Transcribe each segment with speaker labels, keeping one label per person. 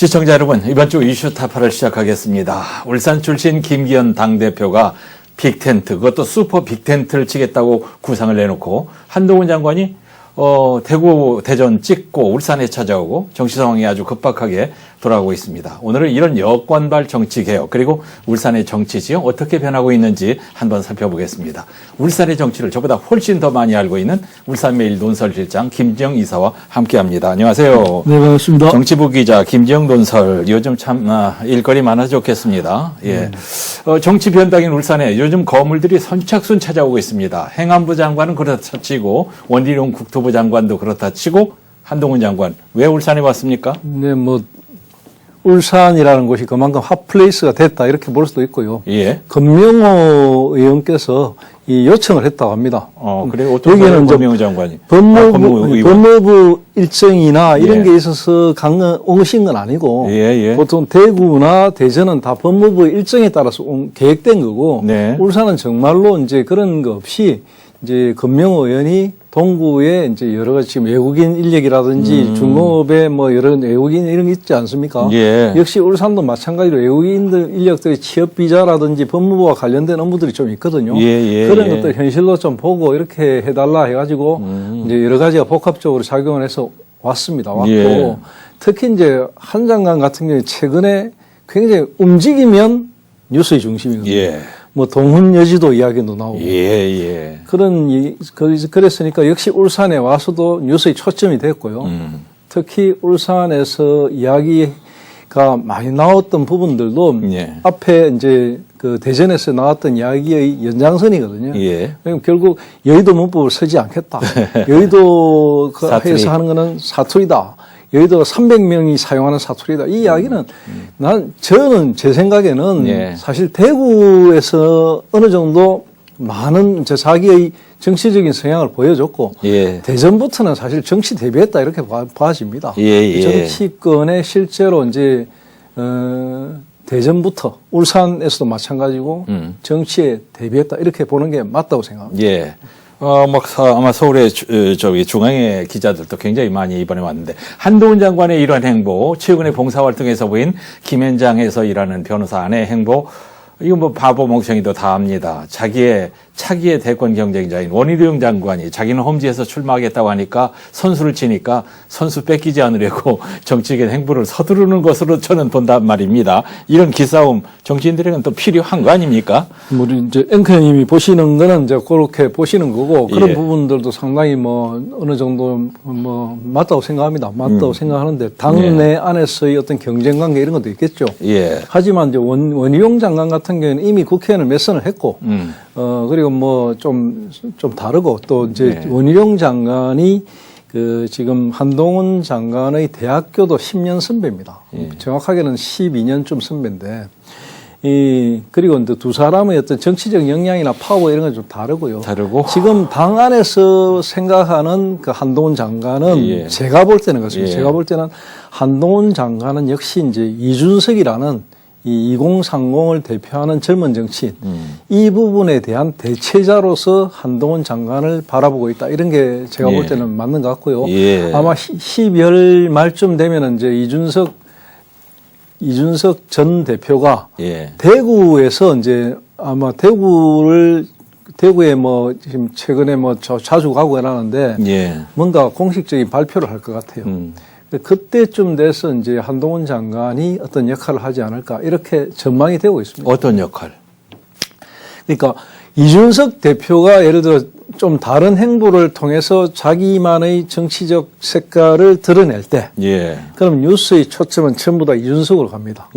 Speaker 1: 시청자 여러분, 이번 주 이슈 타파를 시작하겠습니다. 울산 출신 김기현 당대표가 빅텐트, 그것도 슈퍼 빅텐트를 치겠다고 구상을 내놓고 한동훈 장관이 대구, 대전 찍고 울산에 찾아오고 정치 상황이 아주 급박하게 돌아가고 있습니다. 오늘은 이런 여권발 정치개혁 그리고 울산의 정치 지형 어떻게 변하고 있는지 한번 살펴보겠습니다. 울산의 정치를 저보다 훨씬 더 많이 알고 있는 울산매일 논설실장 김지영 이사와 함께합니다. 안녕하세요.
Speaker 2: 네, 반갑습니다.
Speaker 1: 정치부 기자 김지영 논설. 요즘 참 일거리 많아졌겠습니다. 예. 정치 변당인 울산에 요즘 거물들이 선착순 찾아오고 있습니다. 행안부 장관은 그렇다 치고 원희룡 국토부 장관도 그렇다 치고 한동훈 장관 왜 울산에 왔습니까?
Speaker 2: 네, 울산이라는 곳이 그만큼 핫플레이스가 됐다 이렇게 볼 수도 있고요.
Speaker 1: 예.
Speaker 2: 금명호 의원께서 이 요청을 했다고 합니다.
Speaker 1: 그래요? 어떤
Speaker 2: 여기는
Speaker 1: 금명호 장관이?
Speaker 2: 법무부 일정이나 이런
Speaker 1: 예.
Speaker 2: 게 있어서 오신 건 아니고
Speaker 1: 예.
Speaker 2: 보통 대구나 대전은 다 법무부 일정에 따라서 계획된 거고
Speaker 1: 네.
Speaker 2: 울산은 정말로 이제 그런 거 없이 이제 금명호 의원이 동구에 이제 여러 가지 지금 외국인 인력이라든지 중공업에 여러 외국인 이런 게 있지 않습니까?
Speaker 1: 예.
Speaker 2: 역시 울산도 마찬가지로 외국인들 인력들의 취업 비자라든지 법무부와 관련된 업무들이 좀 있거든요. 그런 것들 현실로 좀 보고 이렇게 해달라 해가지고 이제 여러 가지가 복합적으로 작용을 해서 왔습니다. 왔고
Speaker 1: 예.
Speaker 2: 특히 이제 한 장관 같은 경우에 최근에 굉장히 움직이면 뉴스의 중심이거든요.
Speaker 1: 예.
Speaker 2: 동훈 여지도 이야기도 나오고.
Speaker 1: 예.
Speaker 2: 그랬으니까 역시 울산에 와서도 뉴스의 초점이 됐고요. 특히 울산에서 이야기가 많이 나왔던 부분들도
Speaker 1: 예.
Speaker 2: 앞에 이제 그 대전에서 나왔던 이야기의 연장선이거든요.
Speaker 1: 예.
Speaker 2: 결국 여의도 문법을 쓰지 않겠다. 여의도에서 하는 거는 사투리다. 여의도가 300명이 사용하는 사투리다. 이 이야기는 저는 제 생각에는
Speaker 1: 예.
Speaker 2: 사실 대구에서 어느 정도 많은 자기의 정치적인 성향을 보여줬고
Speaker 1: 예.
Speaker 2: 대전부터는 사실 정치 대비했다 이렇게 봐집니다.
Speaker 1: 예.
Speaker 2: 정치권에 실제로 이제 대전부터 울산에서도 마찬가지고 정치에 대비했다 이렇게 보는 게 맞다고 생각합니다.
Speaker 1: 예. 아마 서울의 중앙의 기자들도 굉장히 많이 이번에 왔는데 한동훈 장관의 이러한 행보, 최근에 봉사활동에서 보인 김현장에서 일하는 변호사 아내의 행보, 이건 바보 멍청이도 다 압니다. 차기의 대권 경쟁자인 원희룡 장관이 자기는 험지에서 출마하겠다고 하니까 선수를 치니까 선수 뺏기지 않으려고 정치적인 행보를 서두르는 것으로 저는 본단 말입니다. 이런 기싸움 정치인들에게는 또 필요한 거 아닙니까?
Speaker 2: 우리 이제 앵커님이 보시는 거는 이제 그렇게 보시는 거고 그런
Speaker 1: 예.
Speaker 2: 부분들도 상당히 어느 정도 맞다고 생각합니다. 맞다고 생각하는데 당내 안에서의 어떤 경쟁 관계 이런 것도 있겠죠.
Speaker 1: 예.
Speaker 2: 하지만 이제 원희룡 장관 같은 경우에는 이미 국회의원을 몇 선을 했고 그리고 좀 다르고 또 이제 원희룡 장관이 지금 한동훈 장관의 대학교도 10년 선배입니다. 정확하게는 12년쯤 선배인데 그리고 이제 두 사람의 어떤 정치적 역량이나 파워 이런 건 좀 다르고요. 지금 당 안에서 생각하는 그 한동훈 장관은 제가 볼 때는 그렇습니다. 제가 볼 때는 한동훈 장관은 역시 이제 이준석이라는 이 2030을 대표하는 젊은 정치인 이 부분에 대한 대체자로서 한동훈 장관을 바라보고 있다. 이런 게 제가 볼 때는 맞는 것 같고요. 아마 12월 말쯤 되면은 이제 이준석 전 대표가 대구에서 이제 아마 대구에 지금 최근에 자주 가고 이러는데 뭔가 공식적인 발표를 할 것 같아요. 그때쯤 돼서 이제 한동훈 장관이 어떤 역할을 하지 않을까 이렇게 전망이 되고 있습니다.
Speaker 1: 어떤 역할?
Speaker 2: 그러니까 이준석 대표가 예를 들어 좀 다른 행보를 통해서 자기만의 정치적 색깔을 드러낼 때 그럼 뉴스의 초점은 전부 다 이준석으로 갑니다.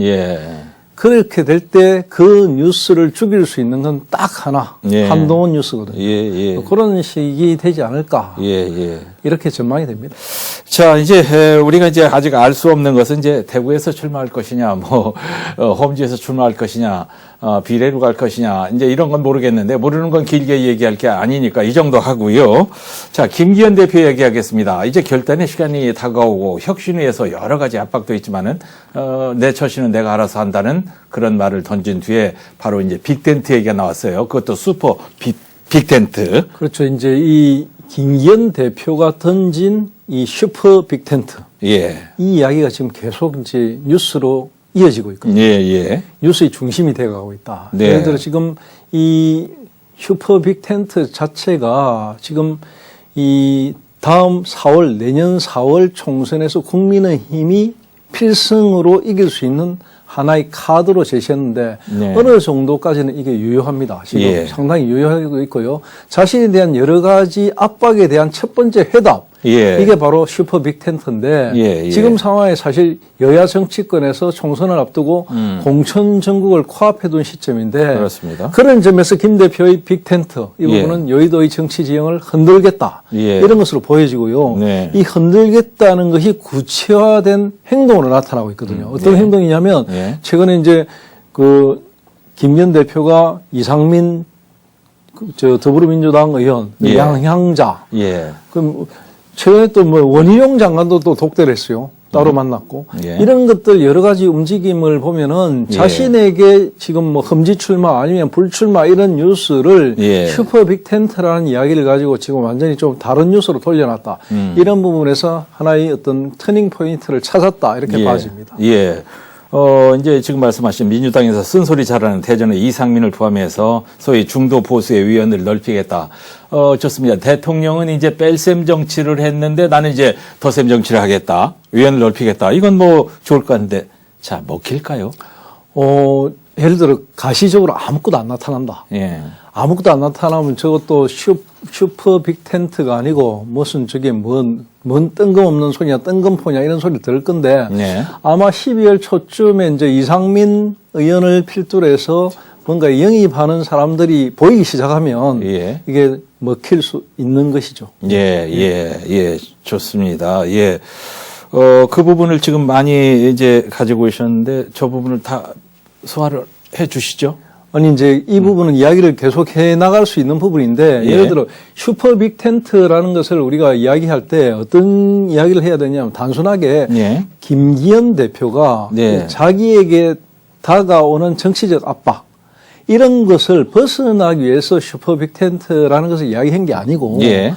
Speaker 2: 그렇게 될 때 그 뉴스를 죽일 수 있는 건 딱 하나 한동훈 뉴스거든요. 그런 식이 되지 않을까 이렇게 전망이 됩니다.
Speaker 1: 자, 이제 우리가 이제 아직 알 수 없는 것은 이제 대구에서 출마할 것이냐, 험지에서 출마할 것이냐, 비례로 갈 것이냐, 이제 이런 건 모르겠는데 모르는 건 길게 얘기할 게 아니니까 이 정도 하고요. 자, 김기현 대표 얘기하겠습니다. 이제 결단의 시간이 다가오고 혁신위에서 여러 가지 압박도 있지만은 내 처신은 내가 알아서 한다는 그런 말을 던진 뒤에 바로 이제 빅텐트 얘기가 나왔어요. 그것도 슈퍼 빅텐트.
Speaker 2: 그렇죠. 이제 이 김기현 대표가 던진 이 슈퍼 빅텐트.
Speaker 1: 예.
Speaker 2: 이 이야기가 지금 계속 이제 뉴스로 이어지고 있거든요.
Speaker 1: 예, 예.
Speaker 2: 뉴스의 중심이 되어가고 있다.
Speaker 1: 네.
Speaker 2: 예를 들어 지금 이 슈퍼 빅텐트 자체가 지금 이 다음 4월, 내년 4월 총선에서 국민의힘이 필승으로 이길 수 있는 하나의 카드로 제시했는데
Speaker 1: 네.
Speaker 2: 어느 정도까지는 이게 유효합니다. 지금
Speaker 1: 예.
Speaker 2: 상당히 유효하고 있고요. 자신에 대한 여러 가지 압박에 대한 첫 번째 회답.
Speaker 1: 예.
Speaker 2: 이게 바로 슈퍼 빅텐트인데
Speaker 1: 예, 예.
Speaker 2: 지금 상황에 사실 여야 정치권에서 총선을 앞두고 공천 전국을 코앞에 둔 시점인데
Speaker 1: 그렇습니다.
Speaker 2: 그런 점에서 김 대표의 빅텐트 이
Speaker 1: 예.
Speaker 2: 부분은 여의도의 정치 지형을 흔들겠다
Speaker 1: 예.
Speaker 2: 이런 것으로 보여지고요.
Speaker 1: 네.
Speaker 2: 이 흔들겠다는 것이 구체화된 행동으로 나타나고 있거든요. 어떤
Speaker 1: 예.
Speaker 2: 행동이냐면
Speaker 1: 예.
Speaker 2: 최근에 이제 그 김기현 대표가 이상민 저 더불어민주당 의원
Speaker 1: 예.
Speaker 2: 양향자
Speaker 1: 예.
Speaker 2: 그럼 최근에 또 뭐 원희룡 장관도 또 독대를 했어요. 따로 만났고
Speaker 1: 예.
Speaker 2: 이런 것들 여러 가지 움직임을 보면은
Speaker 1: 예.
Speaker 2: 자신에게 지금 뭐 험지 출마 아니면 불출마 이런 뉴스를
Speaker 1: 예.
Speaker 2: 슈퍼 빅텐트라는 이야기를 가지고 지금 완전히 좀 다른 뉴스로 돌려놨다. 이런 부분에서 하나의 어떤 터닝 포인트를 찾았다 이렇게
Speaker 1: 예.
Speaker 2: 봐집니다.
Speaker 1: 예. 이제 지금 말씀하신 민주당에서 쓴소리 잘하는 대전의 이상민을 포함해서 소위 중도 보수의 위원을 넓히겠다. 좋습니다. 대통령은 이제 뺄셈 정치를 했는데 나는 이제 덧셈 정치를 하겠다. 위원을 넓히겠다. 이건 뭐 좋을 것 같은데. 자, 먹힐까요?
Speaker 2: 예를 들어 가시적으로 아무것도 안 나타난다.
Speaker 1: 예.
Speaker 2: 아무것도 안 나타나면 저것도 슈퍼 빅텐트가 아니고 무슨 저게 뭔 뜬금없는 소리냐 뜬금포냐 이런 소리 들을 건데
Speaker 1: 네.
Speaker 2: 아마 12월 초쯤에 이제 이상민 의원을 필두로 해서 뭔가 영입하는 사람들이 보이기 시작하면
Speaker 1: 예.
Speaker 2: 이게 먹힐 수 있는 것이죠.
Speaker 1: 예. 좋습니다. 예. 그 부분을 지금 많이 이제 가지고 계셨는데 저 부분을 다 소화를 해 주시죠.
Speaker 2: 아니 이제 이 부분은 이야기를 계속 해 나갈 수 있는 부분인데
Speaker 1: 예.
Speaker 2: 예를 들어 슈퍼 빅텐트라는 것을 우리가 이야기할 때 어떤 이야기를 해야 되냐면 단순하게
Speaker 1: 예.
Speaker 2: 김기현 대표가
Speaker 1: 네.
Speaker 2: 자기에게 다가오는 정치적 압박 이런 것을 벗어나기 위해서 슈퍼 빅텐트라는 것을 이야기한 게 아니고
Speaker 1: 예.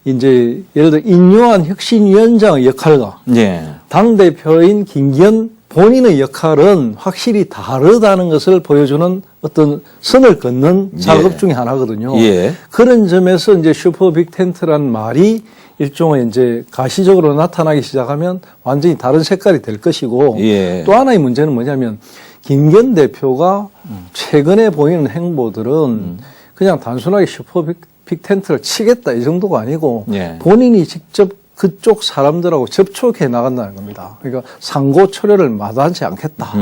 Speaker 2: 이제 예를 들어 인요한 혁신위원장의 역할과
Speaker 1: 예.
Speaker 2: 당대표인 김기현 본인의 역할은 확실히 다르다는 것을 보여주는 어떤 선을 긋는 작업
Speaker 1: 예.
Speaker 2: 중에 하나거든요.
Speaker 1: 예.
Speaker 2: 그런 점에서 이제 슈퍼 빅텐트라는 말이 일종의 이제 가시적으로 나타나기 시작하면 완전히 다른 색깔이 될 것이고
Speaker 1: 예.
Speaker 2: 또 하나의 문제는 뭐냐면 김기현 대표가 최근에 보이는 행보들은 그냥 단순하게 슈퍼 빅텐트를 치겠다 이 정도가 아니고
Speaker 1: 예.
Speaker 2: 본인이 직접 그쪽 사람들하고 접촉해 나간다는 겁니다. 그러니까 상고 초려를 마다하지 않겠다.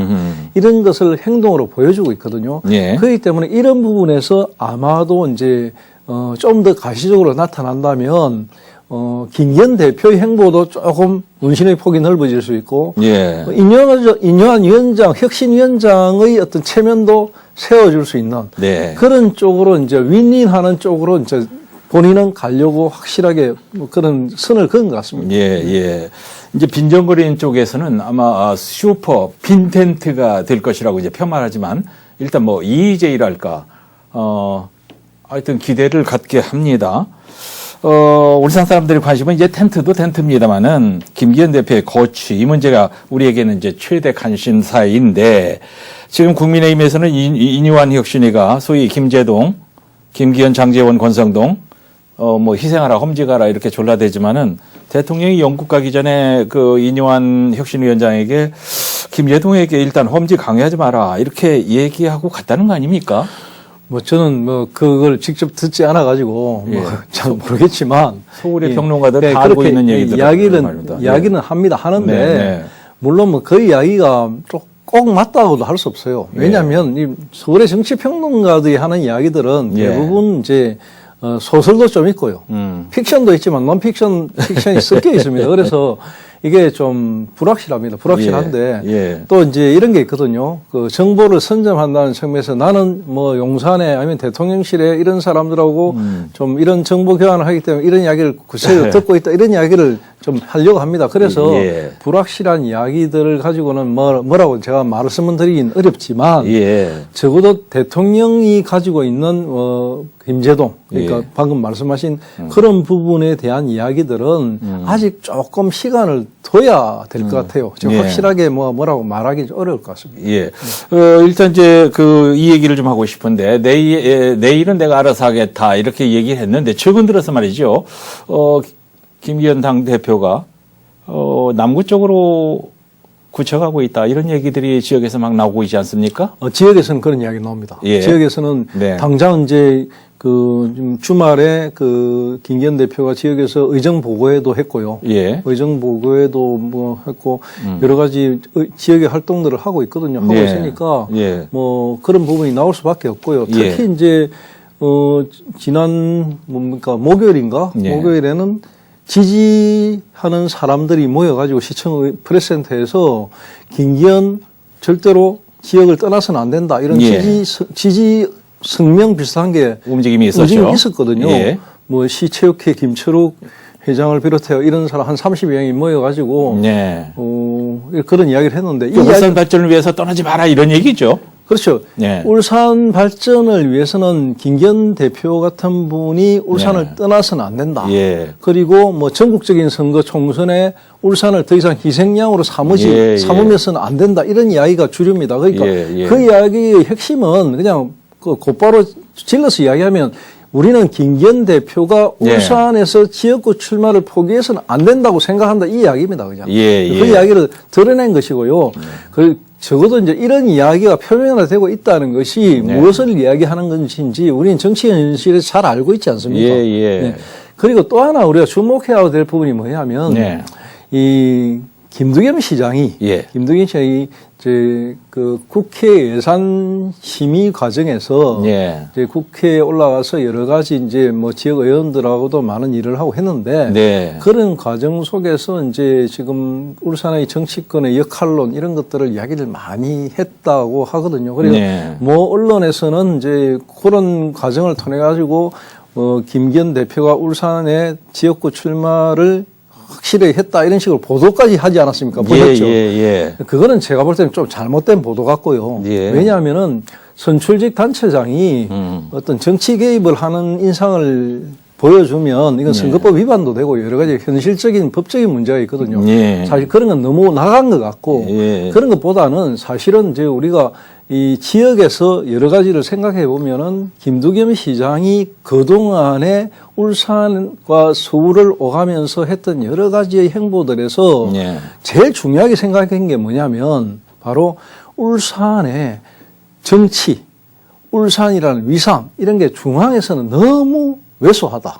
Speaker 2: 이런 것을 행동으로 보여주고 있거든요.
Speaker 1: 예.
Speaker 2: 그렇기 때문에 이런 부분에서 아마도 이제 좀 더 가시적으로 나타난다면 김기현 대표의 행보도 조금 문신의 폭이 넓어질 수 있고
Speaker 1: 예.
Speaker 2: 인요한 위원장, 혁신위원장의 어떤 체면도 세워줄 수 있는
Speaker 1: 네.
Speaker 2: 그런 쪽으로 이제 윈윈하는 쪽으로 이제 본인은 가려고 확실하게 뭐 그런 선을 그은 것 같습니다.
Speaker 1: 예. 이제 빈정거리는 쪽에서는 아마 슈퍼 빈텐트가 될 것이라고 이제 폄하하지만 일단 뭐 EJ랄까, 하여튼 기대를 갖게 합니다. 울산 사람들이 관심은 이제 텐트도 텐트입니다만은 김기현 대표의 거취 이 문제가 우리에게는 이제 최대 관심사인데 지금 국민의힘에서는 인요한 혁신위가 소위 김제동, 김기현, 장제원, 권성동 뭐 희생하라, 험지가라 이렇게 졸라대지만은 대통령이 영국 가기 전에 그 인요한 혁신위원장에게 김제동에게 일단 험지 강요하지 마라 이렇게 얘기하고 갔다는 거 아닙니까?
Speaker 2: 뭐 저는 뭐 그걸 직접 듣지 않아 가지고
Speaker 1: 예.
Speaker 2: 뭐 잘 모르겠지만
Speaker 1: 서울의 평론가들 다 알고
Speaker 2: 그렇게
Speaker 1: 있는 얘기들
Speaker 2: 이야기는 합니다. 하는데
Speaker 1: 네.
Speaker 2: 물론 뭐 그 이야기가 꼭 맞다고도 할 수 없어요. 왜냐하면 이 서울의 정치 평론가들이 하는 이야기들은
Speaker 1: 예.
Speaker 2: 대부분 이제 소설도 좀 있고요. 픽션도 있지만 픽션이 섞여 있습니다. 그래서 이게 좀 불확실합니다. 불확실한데
Speaker 1: 예.
Speaker 2: 또 이제 이런 게 있거든요. 그 정보를 선점한다는 측면에서 나는 뭐 용산에 아니면 대통령실에 이런 사람들하고 좀 이런 정보 교환을 하기 때문에 이런 이야기를 구체적으로 듣고 있다. 이런 이야기를 좀 하려고 합니다. 그래서
Speaker 1: 예.
Speaker 2: 불확실한 이야기들을 가지고는 뭐라고 제가 말씀드리긴 어렵지만 적어도 대통령이 가지고 있는 김재동 그러니까 방금 말씀하신 그런 부분에 대한 이야기들은 아직 조금 시간을 둬야 될 것 같아요. 지금 확실하게 뭐라고 말하기 어려울 것 같습니다.
Speaker 1: 예. 일단 이제 이 얘기를 좀 하고 싶은데 내일은 내가 알아서 하겠다 이렇게 얘기를 했는데 최근 들어서 말이죠. 김기현 당대표가 남구 쪽으로 굳혀가고 있다 이런 얘기들이 지역에서 막 나오고 있지 않습니까?
Speaker 2: 지역에서는 그런 이야기 나옵니다. 지역에서는 당장 이제 주말에 김기현 대표가 지역에서 의정 보고회도 했고요. 의정 보고회도 했고 여러 가지 지역의 활동들을 하고 있거든요. 하고 있으니까 뭐 그런 부분이 나올 수밖에 없고요. 특히 이제 지난 목요일인가? 목요일에는 지지하는 사람들이 모여가지고 시청 프레스센터에서 김기현 절대로 지역을 떠나서는 안 된다 이런 지지 성명 비슷한 게
Speaker 1: 움직임이 있었거든요.
Speaker 2: 뭐 시체육회 김철욱 회장을 비롯해서 이런 사람 한 30여 명이 모여가지고 그런 이야기를 했는데 이
Speaker 1: 울산 발전을 위해서 떠나지 마라 이런 얘기죠.
Speaker 2: 그렇죠. 울산 발전을 위해서는 김기현 대표 같은 분이 울산을 떠나서는 안 된다. 그리고 뭐 전국적인 선거 총선에 울산을 더 이상 희생양으로 삼으면서는 안 된다. 이런 이야기가 주류입니다. 그러니까 그 이야기의 핵심은 그냥 곧바로 질러서 이야기하면 우리는 김기현 대표가 울산에서 지역구 출마를 포기해서는 안 된다고 생각한다. 이 이야기입니다. 그냥. 그 이야기를 드러낸 것이고요. 적어도 이제 이런 이야기가 표면화되고 있다는 것이 무엇을 이야기하는 것인지 우리는 정치 현실에서 잘 알고 있지 않습니까? 그리고 또 하나 우리가 주목해야 될 부분이 뭐냐면 이 김두겸 시장이 이제 국회 예산 심의 과정에서 이제 국회에 올라가서 여러 가지 이제 뭐 지역 의원들하고도 많은 일을 하고 했는데 그런 과정 속에서 이제 지금 울산의 정치권의 역할론 이런 것들을 이야기를 많이 했다고 하거든요. 그리고 뭐 언론에서는 이제 그런 과정을 통해 가지고 김기현 대표가 울산의 지역구 출마를 확실히 했다 이런 식으로 보도까지 하지 않았습니까? 보셨죠? 그거는 제가 볼 때는 좀 잘못된 보도 같고요. 왜냐하면은 선출직 단체장이 어떤 정치 개입을 하는 인상을 보여주면 이건 선거법 위반도 되고 여러 가지 현실적인 법적인 문제가 있거든요. 사실 그런 건 너무 나간 것 같고 그런 것보다는 사실은 이제 우리가 이 지역에서 여러 가지를 생각해 보면은 김두겸 시장이 그동안에 울산과 서울을 오가면서 했던 여러 가지의 행보들에서 제일 중요하게 생각한 게 뭐냐면 바로 울산의 정치, 울산이라는 위상 이런 게 중앙에서는 너무 왜소하다.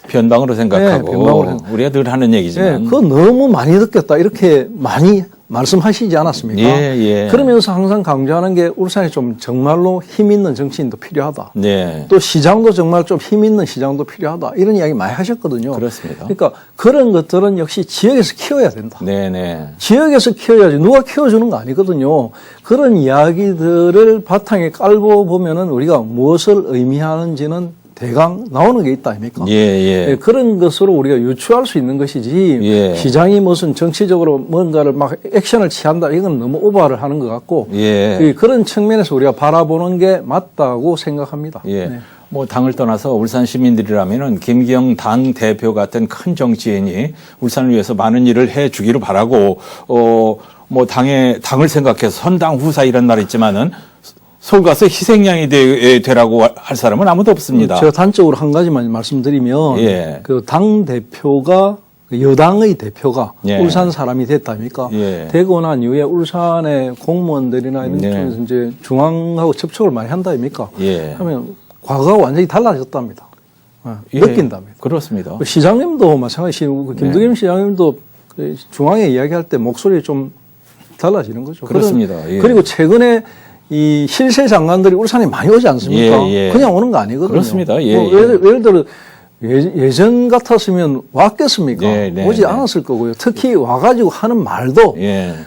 Speaker 1: 변방으로 생각하고 우리가 늘 하는 얘기지만
Speaker 2: 그거 너무 많이 느꼈다 이렇게 많이 말씀하시지 않았습니까? 그러면서 항상 강조하는 게 울산에 좀 정말로 힘 있는 정치인도 필요하다. 또 시장도 정말 좀 힘 있는 시장도 필요하다. 이런 이야기 많이 하셨거든요.
Speaker 1: 그렇습니다.
Speaker 2: 그러니까 그런 것들은 역시 지역에서 키워야 된다. 지역에서 키워야지 누가 키워주는 거 아니거든요. 그런 이야기들을 바탕에 깔고 보면은 우리가 무엇을 의미하는지는 대강 나오는 게 있다 아닙니까? 그런 것으로 우리가 유추할 수 있는 것이지 시장이 무슨 정치적으로 뭔가를 막 액션을 취한다 이건 너무 오버를 하는 것 같고 그런 측면에서 우리가 바라보는 게 맞다고 생각합니다.
Speaker 1: 뭐 당을 떠나서 울산 시민들이라면은 김기현 당 대표 같은 큰 정치인이 울산을 위해서 많은 일을 해 주기를 바라고 뭐 당을 생각해서 선당 후사 이런 말 있지만은 서울 가서 희생양이 되라고 할 사람은 아무도 없습니다.
Speaker 2: 제가 단적으로 한 가지만 말씀드리면 그 당 대표가 여당의 대표가 울산 사람이 됐다니까 되고 난 이후에 울산의 공무원들이나 이런 쪽에서 이제 중앙하고 접촉을 많이 한다니까 하면 과거가 완전히 달라졌답니다. 느낀답니다.
Speaker 1: 그렇습니다.
Speaker 2: 시장님도 마찬가지고 김두겸 시장님도 중앙에 이야기할 때 목소리 좀 달라지는 거죠.
Speaker 1: 그렇습니다.
Speaker 2: 그리고 최근에 이 실세 장관들이 울산에 많이 오지 않습니까? 그냥 오는 거 아니거든요.
Speaker 1: 그렇습니다.
Speaker 2: 뭐 예를 들어 예전 같았으면 왔겠습니까? 오지 않았을 거고요. 특히 와가지고 하는 말도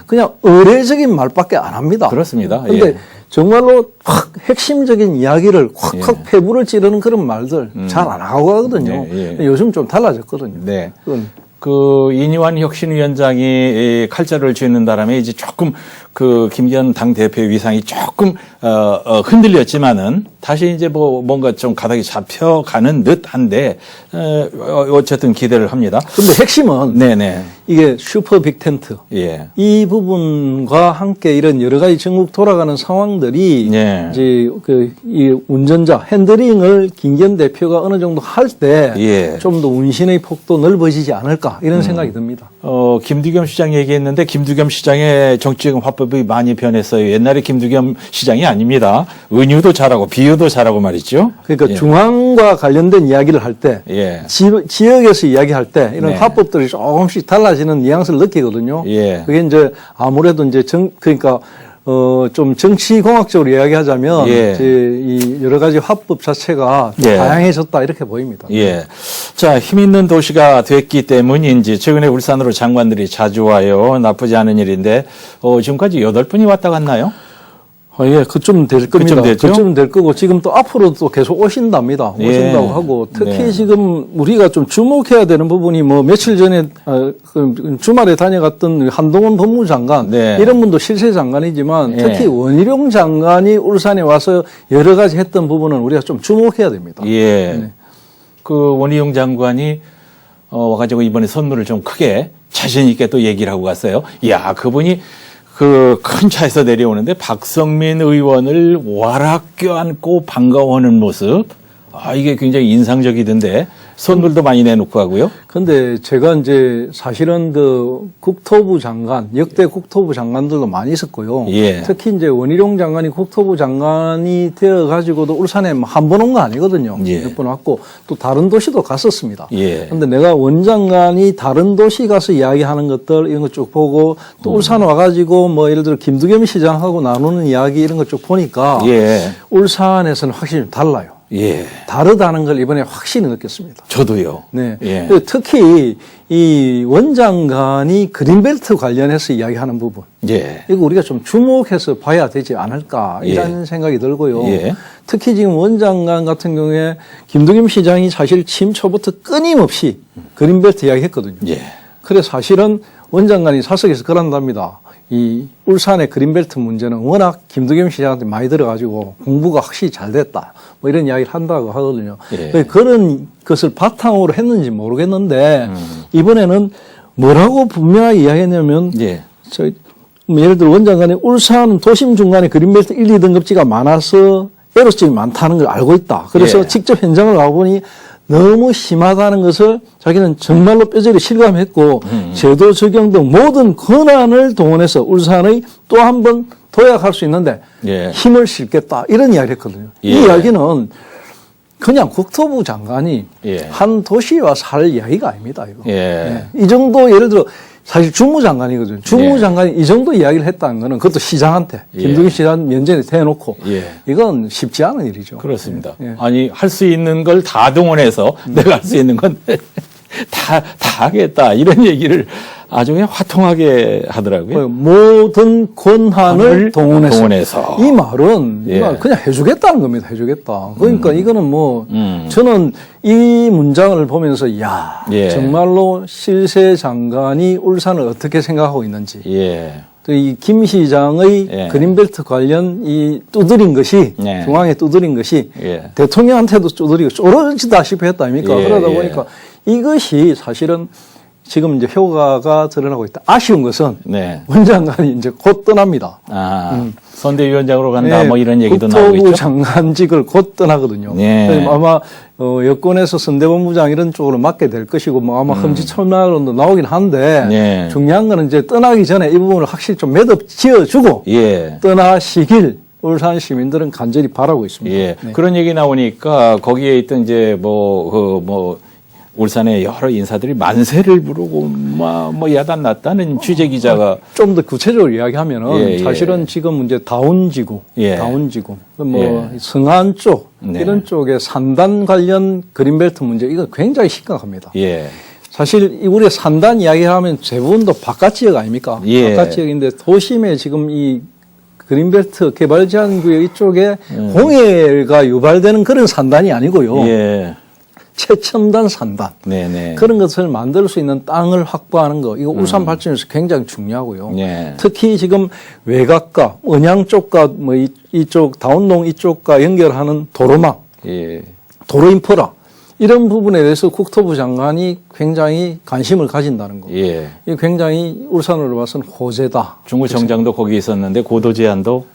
Speaker 2: 그냥 의례적인 말밖에 안 합니다.
Speaker 1: 그렇습니다.
Speaker 2: 그런데 정말로 확 핵심적인 이야기를 확 패부를 찌르는 그런 말들 잘 안 하고 가거든요. 요즘 좀 달라졌거든요. 그건
Speaker 1: 그 이니환 혁신위원장이 칼자루를 쥐는 바람에 이제 조금 그 김기현 당대표의 위상이 조금 흔들렸지만은 다시 이제 뭐 뭔가 좀 가닥이 잡혀가는 듯한데 어쨌든 기대를 합니다.
Speaker 2: 근데 핵심은
Speaker 1: 네네.
Speaker 2: 이게 슈퍼 빅텐트
Speaker 1: 예.
Speaker 2: 이 부분과 함께 이런 여러 가지 전국 돌아가는 상황들이
Speaker 1: 예.
Speaker 2: 이제 이 운전자 핸들링을 김기현 대표가 어느 정도 할 때 좀 더
Speaker 1: 예.
Speaker 2: 운신의 폭도 넓어지지 않을까 이런 생각이 듭니다.
Speaker 1: 김두겸 시장 얘기했는데 김두겸 시장의 정치적 화법이 많이 변했어요. 옛날에 김두겸 시장이 아닙니다. 은유도 잘하고 비유도 잘하고 말이죠.
Speaker 2: 그러니까
Speaker 1: 예.
Speaker 2: 중앙과 관련된 이야기를 할 때
Speaker 1: 예.
Speaker 2: 지역에서 이야기할 때 이런
Speaker 1: 네.
Speaker 2: 화법들이 조금씩 달라지는 뉘앙스를 느끼거든요.
Speaker 1: 예.
Speaker 2: 그게 이제 아무래도 이제 그러니까 좀 정치공학적으로 이야기하자면
Speaker 1: 예.
Speaker 2: 이제 이 여러 가지 화법 자체가 좀
Speaker 1: 예.
Speaker 2: 다양해졌다 이렇게 보입니다.
Speaker 1: 예. 자, 힘 있는 도시가 됐기 때문인지 최근에 울산으로 장관들이 자주 와요. 나쁘지 않은 일인데 지금까지 8분이 왔다 갔나요?
Speaker 2: 예, 그쯤 될 겁니다.
Speaker 1: 그쯤 되죠?
Speaker 2: 그쯤 될 거고 지금 또 앞으로 또 계속 오신답니다.
Speaker 1: 예.
Speaker 2: 오신다고 하고 특히
Speaker 1: 네.
Speaker 2: 지금 우리가 좀 주목해야 되는 부분이 뭐 며칠 전에 주말에 다녀갔던 한동훈 법무장관
Speaker 1: 네.
Speaker 2: 이런 분도 실세 장관이지만
Speaker 1: 예.
Speaker 2: 특히 원희룡 장관이 울산에 와서 여러 가지 했던 부분은 우리가 좀 주목해야 됩니다.
Speaker 1: 예.
Speaker 2: 네.
Speaker 1: 그 원희룡 장관이 와가지고 이번에 선물을 좀 크게 자신 있게 또 얘기를 하고 갔어요. 이야, 그분이 그 큰 차에서 내려오는데 박성민 의원을 와락 껴안고 반가워하는 모습. 이게 굉장히 인상적이던데 선물도 많이 내놓고 하고요.
Speaker 2: 근데 제가 이제 사실은 그 국토부 장관, 역대 국토부 장관들도 많이 있었고요.
Speaker 1: 예.
Speaker 2: 특히 이제 원희룡 장관이 국토부 장관이 되어가지고도 울산에 한 번 온 거 아니거든요.
Speaker 1: 예.
Speaker 2: 몇 번 왔고 또 다른 도시도 갔었습니다.
Speaker 1: 예.
Speaker 2: 근데 내가 원 장관이 다른 도시 가서 이야기하는 것들 이런 거 쭉 보고 또 울산 와가지고 뭐 예를 들어 김두겸 시장하고 나누는 이야기 이런 거 쭉 보니까
Speaker 1: 예.
Speaker 2: 울산에서는 확실히 좀 달라요.
Speaker 1: 예.
Speaker 2: 다르다는 걸 이번에 확실히 느꼈습니다.
Speaker 1: 저도요.
Speaker 2: 네.
Speaker 1: 예.
Speaker 2: 특히 이 원장관이 그린벨트 관련해서 이야기하는 부분.
Speaker 1: 예.
Speaker 2: 이거 우리가 좀 주목해서 봐야 되지 않을까 이런 생각이 들고요.
Speaker 1: 예.
Speaker 2: 특히 지금 원장관 같은 경우에 김두겸 시장이 사실 취임 초부터 끊임없이 그린벨트 이야기했거든요.
Speaker 1: 예.
Speaker 2: 그래서 사실은 원장관이 사석에서 그런답니다. 이 울산의 그린벨트 문제는 워낙 김두겸 시장한테 많이 들어가지고 공부가 확실히 잘 됐다. 뭐 이런 이야기를 한다고 하거든요.
Speaker 1: 예.
Speaker 2: 그런 것을 바탕으로 했는지 모르겠는데 이번에는 뭐라고 분명하게 이야기했냐면
Speaker 1: 예.
Speaker 2: 예를 들어 원장관이 울산 도심 중간에 그린벨트 1, 2등급지가 많아서 에러점이 많다는 걸 알고 있다. 그래서
Speaker 1: 예.
Speaker 2: 직접 현장을 가보니 너무 심하다는 것을 자기는 정말로 뼈저리 실감했고 제도 적용 등 모든 권한을 동원해서 울산의 또 한 번 도약할 수 있는데
Speaker 1: 예.
Speaker 2: 힘을 실겠다 이런 이야기를 했거든요.
Speaker 1: 예.
Speaker 2: 이 이야기는 그냥 국토부 장관이
Speaker 1: 예.
Speaker 2: 한 도시에 와서 할 이야기가 아닙니다. 이거.
Speaker 1: 예.
Speaker 2: 이 정도 예를 들어 사실 주무장관이거든요. 주무장관이 이 정도 이야기를 했다는 거는 그것도 시장한테
Speaker 1: 예.
Speaker 2: 김두겸 시장 면전에 대놓고
Speaker 1: 예.
Speaker 2: 이건 쉽지 않은 일이죠.
Speaker 1: 그렇습니다.
Speaker 2: 예.
Speaker 1: 아니, 할 수 있는 걸 다 동원해서 내가 할 수 있는 건 다 하겠다. 이런 얘기를 아주 그냥 화통하게 하더라고요.
Speaker 2: 모든 권한을 동원해서. 이 말은
Speaker 1: 예.
Speaker 2: 그냥 해주겠다는 겁니다. 해주겠다. 그러니까 이거는 뭐 저는 이 문장을 보면서 야
Speaker 1: 예.
Speaker 2: 정말로 실세 장관이 울산을 어떻게 생각하고 있는지
Speaker 1: 예.
Speaker 2: 또 이 김 시장의
Speaker 1: 예.
Speaker 2: 그린벨트 관련 이 두드린 것이
Speaker 1: 예.
Speaker 2: 중앙에 두드린 것이
Speaker 1: 예.
Speaker 2: 대통령한테도 두드리고 쪼러지다시피 했다 아닙니까?
Speaker 1: 예,
Speaker 2: 그러다
Speaker 1: 예.
Speaker 2: 보니까 이것이 사실은 지금 이제 효과가 드러나고 있다. 아쉬운 것은
Speaker 1: 네.
Speaker 2: 원장관이 이제 곧 떠납니다.
Speaker 1: 선대위원장으로 간다.
Speaker 2: 네,
Speaker 1: 뭐 이런 얘기도 나오고
Speaker 2: 국토부
Speaker 1: 있죠.
Speaker 2: 장관직을 곧 떠나거든요.
Speaker 1: 네.
Speaker 2: 그래서 아마 여권에서 선대본부장 이런 쪽으로 맡게 될 것이고 뭐 아마 험지철날론도 나오긴 한데
Speaker 1: 네.
Speaker 2: 중요한 거는 이제 떠나기 전에 이 부분을 확실히 좀 매듭 지어주고
Speaker 1: 예.
Speaker 2: 떠나시길 울산 시민들은 간절히 바라고 있습니다.
Speaker 1: 예.
Speaker 2: 네.
Speaker 1: 그런 얘기 나오니까 거기에 있던 이제 울산의 여러 인사들이 만세를 부르고 뭐 야단 났다는 취재 기자가
Speaker 2: 좀 더 구체적으로 이야기하면은
Speaker 1: 예, 예.
Speaker 2: 사실은 지금 이제 다운지구,
Speaker 1: 예.
Speaker 2: 다운지구,
Speaker 1: 예.
Speaker 2: 성안 쪽
Speaker 1: 네.
Speaker 2: 이런 쪽에 산단 관련 그린벨트 문제 이거 굉장히 심각합니다.
Speaker 1: 예.
Speaker 2: 사실 우리가 산단 이야기하면 대부분도 바깥 지역 아닙니까?
Speaker 1: 예.
Speaker 2: 바깥 지역인데 도심에 지금 이 그린벨트 개발 제한 구역 이쪽에 공해가 유발되는 그런 산단이 아니고요.
Speaker 1: 예.
Speaker 2: 최첨단 산단
Speaker 1: 네네.
Speaker 2: 그런 것을 만들 수 있는 땅을 확보하는 거 이거 울산 발전에서 굉장히 중요하고요.
Speaker 1: 네.
Speaker 2: 특히 지금 외곽과 언양 쪽과 뭐 이쪽 다운동 이쪽과 연결하는 도로망,
Speaker 1: 예.
Speaker 2: 도로 인프라 이런 부분에 대해서 국토부 장관이 굉장히 관심을 가진다는 거.
Speaker 1: 예.
Speaker 2: 이게 굉장히 울산으로 봐서는 호재다.
Speaker 1: 중구 정장도 거기 있었는데 고도 제한도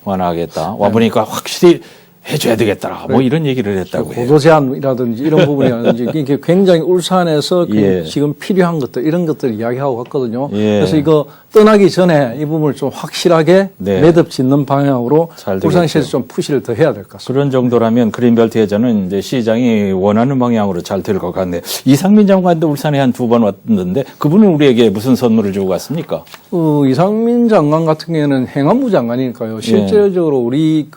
Speaker 1: 완화하겠다. 와보니까 확실히 해줘야 되겠더라. 뭐 이런 얘기를 했다고 해요.
Speaker 2: 고도 제한이라든지 이런 부분이라든지 이게 굉장히 울산에서
Speaker 1: 예.
Speaker 2: 지금 필요한 것들 이런 것들 이야기하고 갔거든요.
Speaker 1: 예.
Speaker 2: 그래서 이거 떠나기 전에 이 부분을 좀 확실하게
Speaker 1: 네.
Speaker 2: 매듭 짓는 방향으로
Speaker 1: 잘 되겠죠.
Speaker 2: 울산시에서 좀 푸시를 더 해야 될 것 같습니다.
Speaker 1: 그런 정도라면 그린벨트 해전은 이제 시장이 원하는 방향으로 잘 될 것 같네요. 이상민 장관도 울산에 한 2번 왔는데 그분은 우리에게 무슨 선물을 주고 갔습니까?
Speaker 2: 이상민 장관 같은 경우에는 행안부 장관이니까요. 실제적으로 우리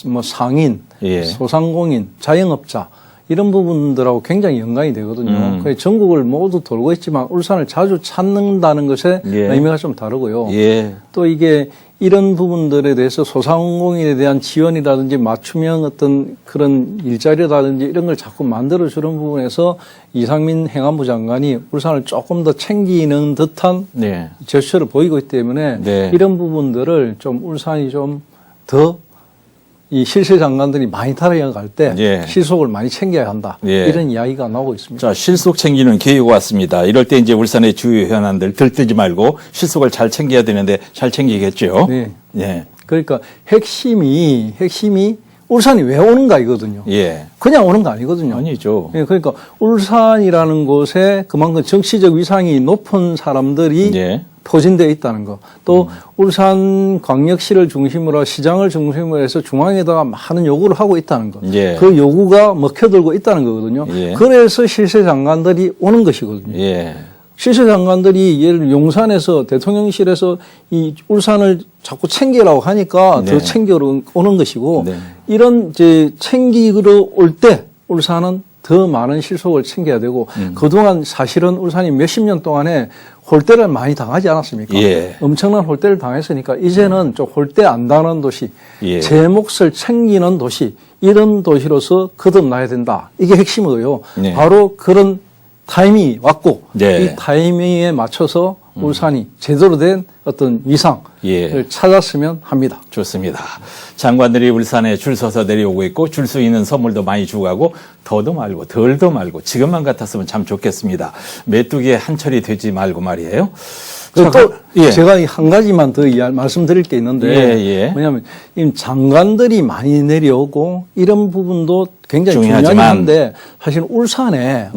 Speaker 2: 뭐 상인,
Speaker 1: 예.
Speaker 2: 소상공인, 자영업자 이런 부분들하고 굉장히 연관이 되거든요. 그래서 전국을 모두 돌고 있지만 울산을 자주 찾는다는 것에
Speaker 1: 예.
Speaker 2: 의미가 좀 다르고요.
Speaker 1: 예.
Speaker 2: 또 이게 이런 부분들에 대해서 소상공인에 대한 지원이라든지 맞춤형 어떤 그런 일자리라든지 이런 걸 자꾸 만들어주는 부분에서 이상민 행안부 장관이 울산을 조금 더 챙기는 듯한
Speaker 1: 네.
Speaker 2: 제스처를 보이고 있기 때문에
Speaker 1: 네.
Speaker 2: 이런 부분들을 좀 울산이 좀 더 이 실세 장관들이 많이 따라갈 때
Speaker 1: 예.
Speaker 2: 실속을 많이 챙겨야 한다.
Speaker 1: 예.
Speaker 2: 이런 이야기가 나오고 있습니다.
Speaker 1: 자, 실속 챙기는 기회가 왔습니다. 이럴 때 이제 울산의 주요 현안들 들뜨지 말고 실속을 잘 챙겨야 되는데 잘 챙기겠죠?
Speaker 2: 네.
Speaker 1: 예.
Speaker 2: 그러니까 핵심이 울산이 왜 오는가 이거든요.
Speaker 1: 예.
Speaker 2: 그냥 오는 거 아니거든요.
Speaker 1: 아니죠.
Speaker 2: 예, 그러니까 울산이라는 곳에 그만큼 정치적 위상이 높은 사람들이
Speaker 1: 예.
Speaker 2: 포진되어 있다는 거. 또 울산광역시를 중심으로 시장을 중심으로 해서 중앙에다가 많은 요구를 하고 있다는 거.
Speaker 1: 예.
Speaker 2: 그 요구가 먹혀들고 있다는 거거든요.
Speaker 1: 예.
Speaker 2: 그래서 실세 장관들이 오는 것이거든요.
Speaker 1: 예.
Speaker 2: 실세 장관들이 예를 용산에서 대통령실에서 이 울산을 자꾸 챙기라고 하니까
Speaker 1: 네.
Speaker 2: 더 챙겨 오는 것이고
Speaker 1: 네.
Speaker 2: 이런 이제 챙기러 올 때 울산은 더 많은 실속을 챙겨야 되고 그동안 사실은 울산이 몇십 년 동안에 홀대를 많이 당하지 않았습니까?
Speaker 1: 예.
Speaker 2: 엄청난 홀대를 당했으니까 이제는 좀 홀대 안 당하는 도시,
Speaker 1: 예.
Speaker 2: 제 몫을 챙기는 도시 이런 도시로서 거듭나야 된다. 이게 핵심이고요.
Speaker 1: 네.
Speaker 2: 바로 그런 타이밍이 왔고
Speaker 1: 네.
Speaker 2: 이 타이밍에 맞춰서 울산이 제대로 된 어떤 위상을
Speaker 1: 예.
Speaker 2: 찾았으면 합니다.
Speaker 1: 좋습니다. 장관들이 울산에 줄 서서 내려오고 있고 줄 수 있는 선물도 많이 주고 가고 더도 말고 덜도 말고 지금만 같았으면 참 좋겠습니다. 메뚜기에 한철이 되지 말고 말이에요.
Speaker 2: 또
Speaker 1: 예.
Speaker 2: 제가 한 가지만 더 말씀드릴 게 있는데
Speaker 1: 예.
Speaker 2: 뭐냐면 이 장관들이 많이 내려오고 이런 부분도 굉장히
Speaker 1: 중요하지만.
Speaker 2: 중요한데 사실 울산에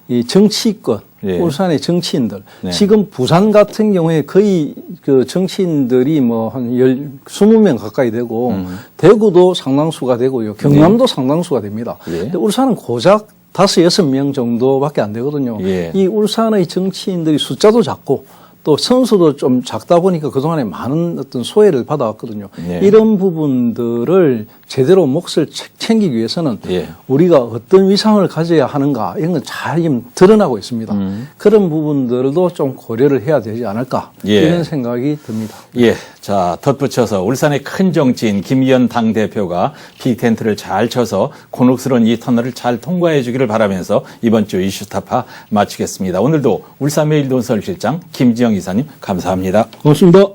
Speaker 2: 이 정치권
Speaker 1: 예.
Speaker 2: 울산의 정치인들
Speaker 1: 네.
Speaker 2: 지금 부산 같은 경우에 거의 그 정치인들이 뭐 한 20명 가까이 되고 대구도 상당수가 되고요. 경남도 상당수가 됩니다.
Speaker 1: 예.
Speaker 2: 근데 울산은 고작 5, 6명 정도밖에 안 되거든요.
Speaker 1: 예.
Speaker 2: 이 울산의 정치인들이 숫자도 작고 또 선수도 좀 작다 보니까 그동안에 많은 어떤 소외를 받아왔거든요.
Speaker 1: 예.
Speaker 2: 이런 부분들을 제대로 몫을 챙기기 위해서는
Speaker 1: 예.
Speaker 2: 우리가 어떤 위상을 가져야 하는가 이런 건 잘 드러나고 있습니다. 그런 부분들도 좀 고려를 해야 되지 않을까
Speaker 1: 예.
Speaker 2: 이런 생각이 듭니다.
Speaker 1: 예. 자, 덧붙여서 울산의 큰 정치인 김기현 당대표가 빅텐트를 잘 쳐서 곤혹스러운 이 터널을 잘 통과해 주기를 바라면서 이번 주 이슈타파 마치겠습니다. 오늘도 울산매일논설실장 김지영 이사님 감사합니다.
Speaker 2: 고맙습니다.